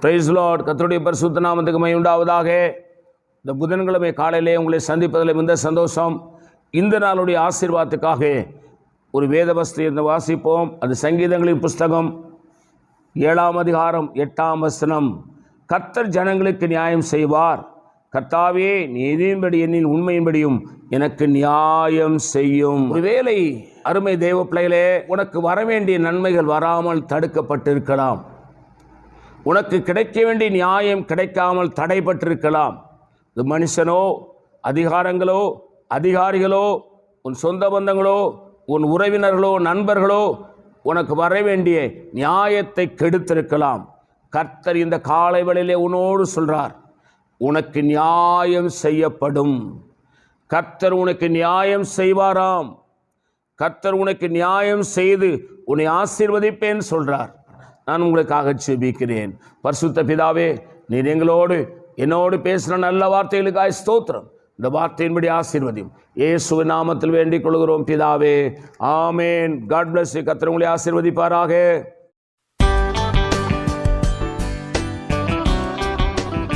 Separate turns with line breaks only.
Price Lord. கர்த்தருடைய பரிசுத்த நாமத்துக்கு மகிமை உண்டாவதாக. இந்த புதன்கிழமை காலையிலே உங்களை சந்திப்பதில் மிகுந்த சந்தோஷம். இந்த நாளுடைய ஆசீர்வாதத்துக்காக ஒரு வேத வசனத்தை வாசிப்போம். அது சங்கீதங்களின் புஸ்தகம் 7ஆம் அதிகாரம் 8ஆம் வசனம். கர்த்தர் ஜனங்களுக்கு நியாயம் செய்வார். கர்த்தாவே, நீதியின்படி என்னின் உண்மையின்படியும் எனக்கு நியாயம் செய்யும். ஒருவேளை அருமை தேவ பிள்ளைகளே, உனக்கு வரவேண்டிய நன்மைகள் வராமல் தடுக்கப்பட்டிருக்கலாம். உனக்கு கிடைக்க வேண்டிய நியாயம் கிடைக்காமல் தடைப்பட்டிருக்கலாம். இது மனுஷனோ, அதிகாரங்களோ, அதிகாரிகளோ, உன் சொந்த பந்தங்களோ, உன் உறவினர்களோ, நண்பர்களோ உனக்கு வர வேண்டிய நியாயத்தை கெடுத்திருக்கலாம். கர்த்தர் இந்த காலை வேளையிலே உன்னோடு சொல்றார், உனக்கு நியாயம் செய்யப்படும். கர்த்தர் உனக்கு நியாயம் செய்வாராம். கர்த்தர் உனக்கு நியாயம் செய்து உன்னை ஆசீர்வதிப்பேன் சொல்றார். நான் உங்களுக்காக ஜெபிக்கிறேன். பரிசுத்த பிதாவே, நீர் எங்களோடு என்னோடு பேசுகிற நல்ல வார்த்தைகளுக்காக ஸ்தோத்திரம். இந்த வார்த்தையின்படி ஆசீர்வதியும் இயேசுவின் நாமத்தில் வேண்டிக் கொள்கிறோம் பிதாவே, ஆமேன். God bless you. கர்த்தர் உங்களை ஆசீர்வதிப்பாராக.